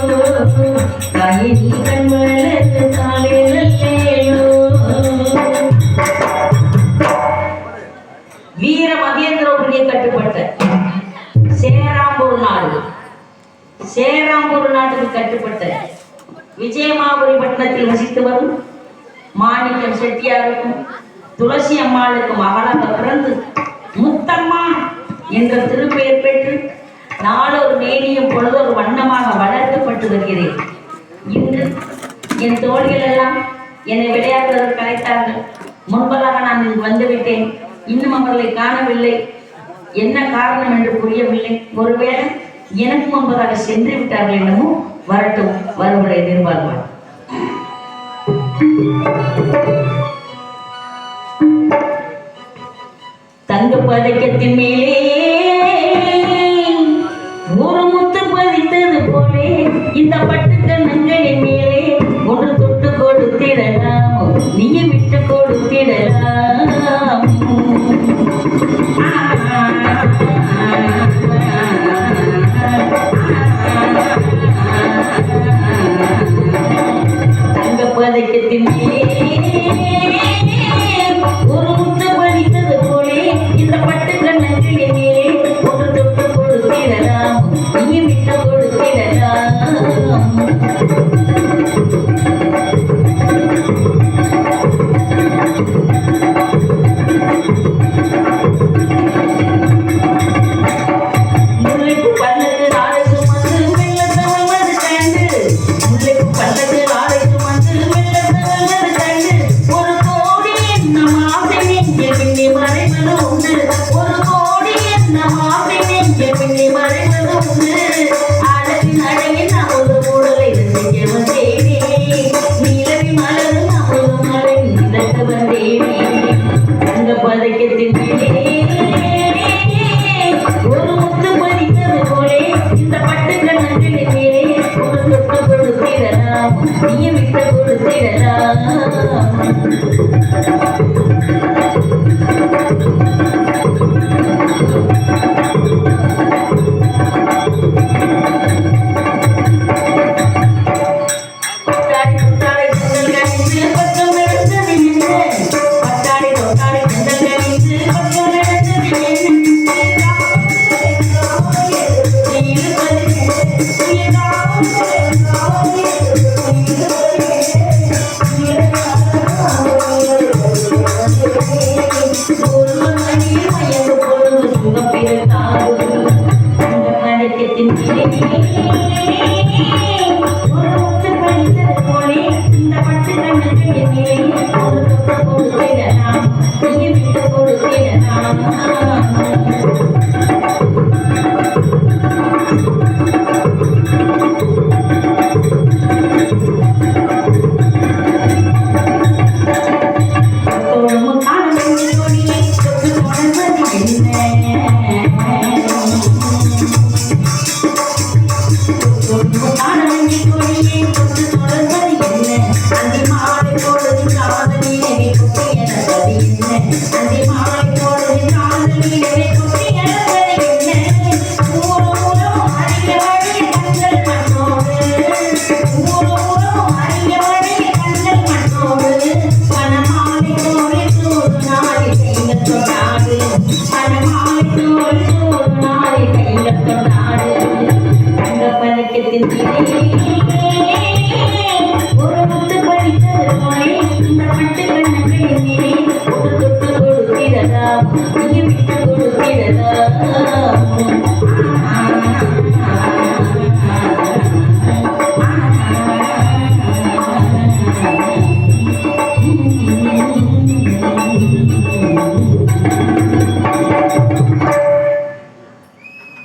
S6: தாயே நீ கண்வளது தாளி நல்லேலோ. வீர மகேந்திரபுரியை கட்டுப்பட்ட சேராம்பூர் நாட்டுக்கு கட்டுப்பட்ட விஜயமாபுரி பட்டணத்தில் வசித்து வரும் மாணிக்கம் செட்டியாருக்கும் துளசி அம்மாளுக்கு மகளாக பிறந்து முத்தம்மா என்ற திருப்பெயர் பெற்று நாளொரு மேனியும் பொழுதொரு வண்ணமாக வளர்க்கப்பட்டு வருகிறேன். இன்று என் தோழிகள் எல்லாம் என்னை விளையாடுவதற்கு அழைத்தார்கள். முன்பதாக நான் இங்கு வந்துவிட்டேன். இன்னும் அவர்களை காணவில்லை. என்ன காரணம் என்று புரியவில்லை. ஒருவேளை எனக்கு முன்பதாக சென்று விட்டார்கள் என்னமோ. வரட்டும், வருவதை எதிர்பார்ப்பார். தங்க பதக்கத்தின் மேலே ஒரு முத்து பதித்தது போலே இந்த பட்டுக்கண்ணங்களின் மேலே ஒன்று தொட்டு கொடுத்திடலாம், நீயே விட்டு கொடுத்திடலாம். தங்க பதக்கத்தின் மேலே ஒரு முத்து பதித்தது போலே இந்த பட்டுக்கண்ணங்களின் மேலே ஒன்று தொட்டு கொடுத்திடலாம், நீயே விட்டு கொடுத்திடலாம். ஒரு முத்து பதித்தது போலே இந்த பட்டுக்கண்ணங்களின் மேலே ஒரு தொட்டு கொடுத்திடலாம், நீயே விட்டு கொடுத்திடலாம்.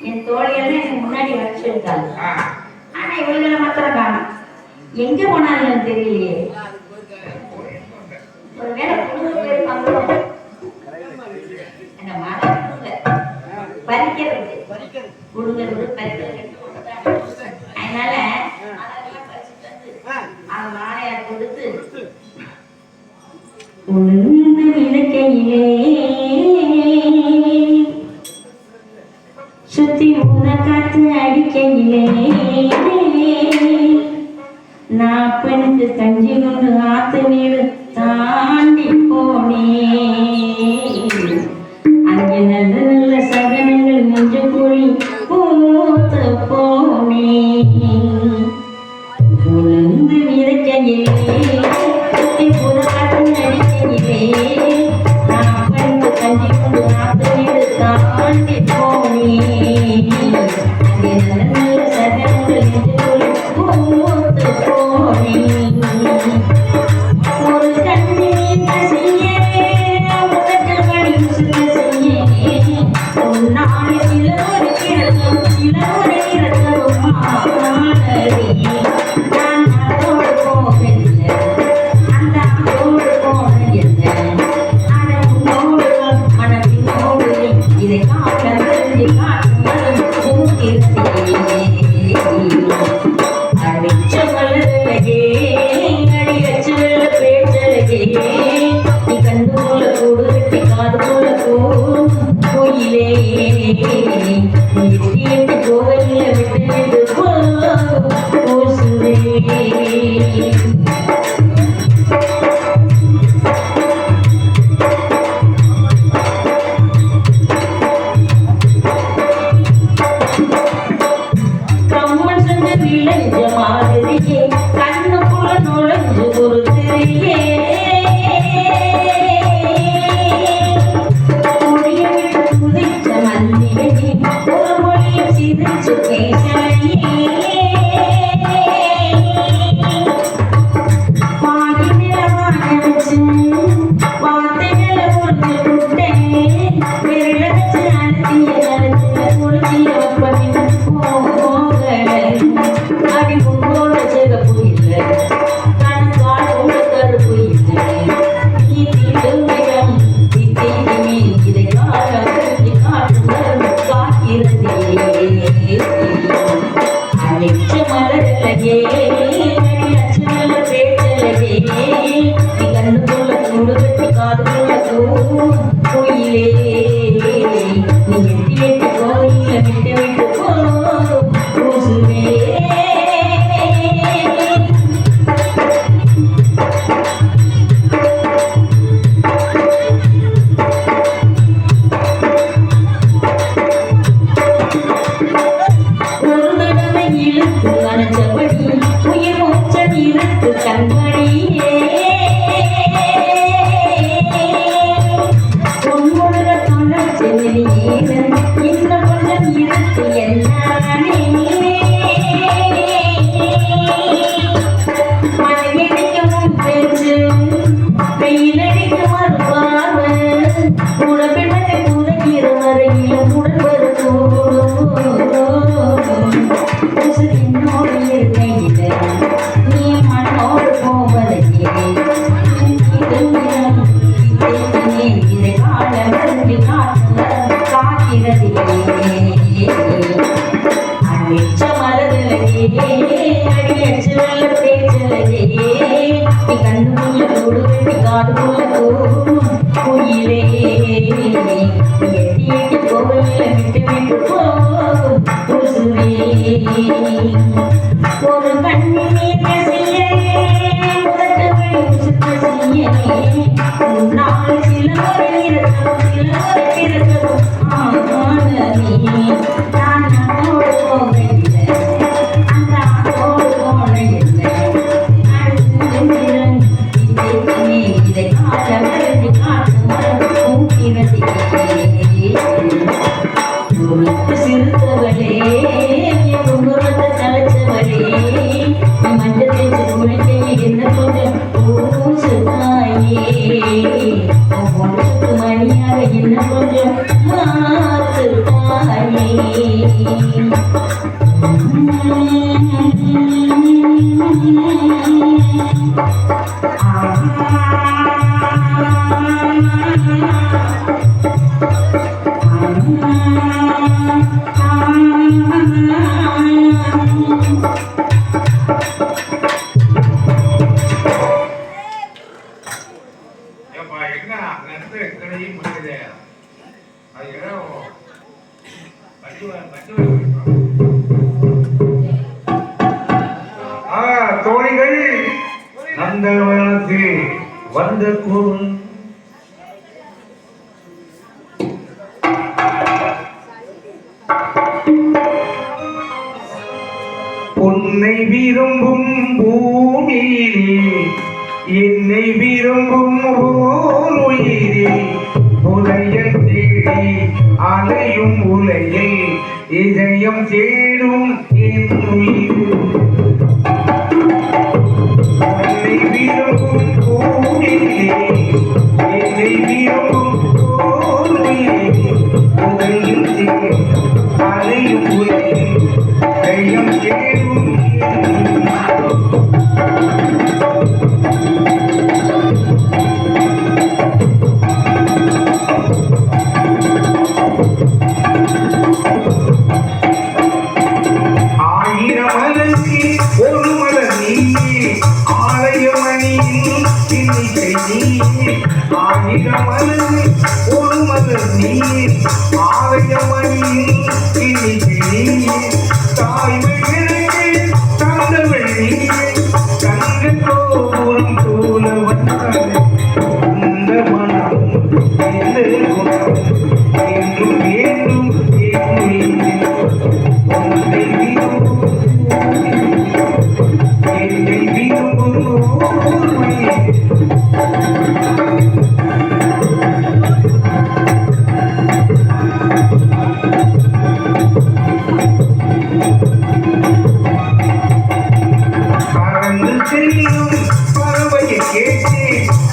S6: என் தோழியெல்லாம் எனக்கு முன்னாடி வச்சிருக்காங்க. ஆனா இவங்களை மாத்திரம் காணும். எங்க போனாலும் தெரியலையே. ஒருவேளை பறிக்கிறது குடுங்கிறது பறிக்கிறது. அதனால அந்த மாலையார் கொடுத்து உளுந்து விளக்கையிலே காத்து அடிக்கையிலே நான் பெண்ணுக்கு கஞ்சி கொண்டு ஆத்து நீர் தாண்டி போனேன். அங்கே நல்ல நல்ல சகனங்கள் நெஞ்சு குழி பூத்து போனேன். உளுந்து விதைக்கையிலே புத காத்து அடிக்கையிலே நான் பெண்ணுக்கு கஞ்சி கொண்டு ஆத்து நீர் தாண்டி போனேன். அங்கே நல்ல நல்ல சகனங்கள் நெஞ்சு குழி பூத்து போனேன். ஒரு கண்ணு செய்ய உனக்கு வழி செய்ய ஒரு நாள் சில ஒரு கிடக்கும் சில ஒரு கிடக்கும் நான் அதோடு போகல அந்த அதோடு போனதில்ல அதை உன்னோடு மனத்தினோடு இதை காட்ட அடிச்ச மலரழகே அடி வச்ச வெள்ள பேச்சழகே நீ கண்டு போல கூடு வெட்டி காது போல கோயிலே நீ எட்டி எட்டி கோவில விட்டு விட்டு போசுவே. கம்மன் செஞ்ச விளைஞ்ச மாதிரியே கண்ணுக்குள்ள நுழைஞ்சு ஒரு திரையே மொழிய விட்டு குதிச்ச மல்லிகையே ஒரு மொழியை சிரிச்சு பேசலையே பாடி நிலவான வச்சு வார்த்தைகளை ஒன்று விட்டேன் விரல வச்சு அழுத்திய கழுத்துல குளிச்சிய ஒப்பமின் அடி உன்னோட சிறப்பு இல்லை கண்காலோட கருப்பு இல்லை நீ தீவிரம் தீமே இதை காட்டி காக்கிறதே அழைச்ச மலரழகே அடிச்ச நல்ல பேச்சழகே நீ கண்ணுக்குள்ள கூடு கட்டி காதுக்குள்ள கோயிலே நீ எட்டி எட்டி கோயில விட்டு விட்டு போசுவே. ஒரு தடவை இழுத்து அணைச்சபடி உயிர் மூச்ச இழுத்து கண்மணியே உன்னுடைய தொலைச்சு வெளியேற இன்னும் கொஞ்சம் இழுத்து என்னானே மனைவிக்கும் பேச்சு வெயிலடிக்க மறுப்பார்வை உடம்பினரை உதவிற வரையிலும் உடன்பது என்னோடு இருக்கையில நீ மண்ணோடு போவதையே இதை கால மருந்து காக்கிறதே அடிச்ச மலர்களே அடியச்ச வெள்ள பேச்சலையே நீ கண்ணுக்குள்ள கூடு வெட்டி காதுக்குள்ள கோயிலே எட்டி எட்டி கோவில விட்டு விட்டு போசுவே. ஒரு கண்ணு நீக்க செய்ய உதட்டு வழி சுத்த செய்ய நாள் சில ஒரு இருக்கணும் சில ஒரு இருக்கணும் ஆனே நான் அதோடு போகல அந்த அதோடு போனதில்லை இதை காட்ட மருந்து காட்டு மருந்து பூக்கிறதே சிறுத்தவளே உங்குரத்தை தலைச்சவளே மஞ்சள் தேய்ச்சி குளிக்கையில் என்ன கொஞ்சம் பூசு தாயே உனக்கு மணியாக என்ன கொஞ்சம் மாத்து தாயே.
S3: பட்டு நந்தவனத்தில் வந்த கூறும் பொன்னை விரும்பும் பூமியிலே என்னை விரும்பும் உயிரே உலயம் தேடி அலையும் உலகில் இதயம் தேடும் என் உயிர் என்னை விரும்பும் பூமியிலே என்னை விரும்பும் உயிரே உலகில் தேடி அலையும் உலகில் இதயம் தேடும் ஒரு மலர் நீர் ஆலயமணியின் தாய்மை தந்தவள் நீர் தங்க கோபுரம் போல வந்த மனம் என்றும் வேண்டும் என்னை விரும்பும் பறவையை கேட்டு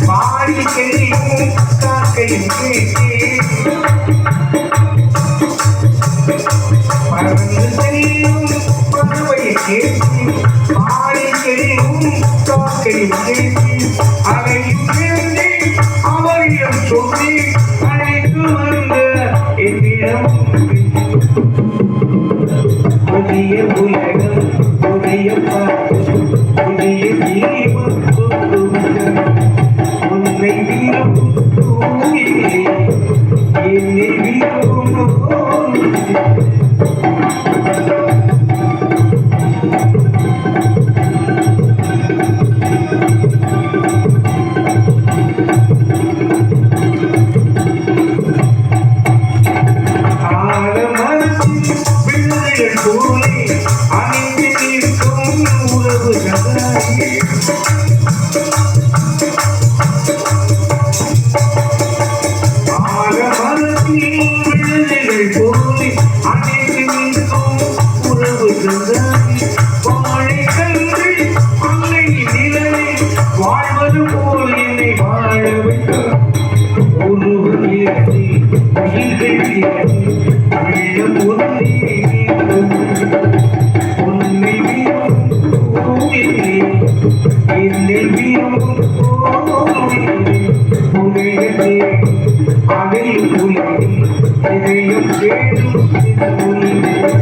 S3: பாடி செல்லும் காக்கையும் கேட்டு பறந்து செல்லும் பறவையை கேட்டு பாடி செல்லும் காக்கையும் கேட்டு அதையும் கேட்டு அவரிடம் சொல்லி அழைத்து வந்த என்னிடம் புதிய உலகம் புதிய புதிய ஜீவன் உன்னை விரும்பும் என்னை விரும்பும் வாழ்வது போல் என்னை வாழ வைத்தார் என்னை அதையும் இதயம் தேடும்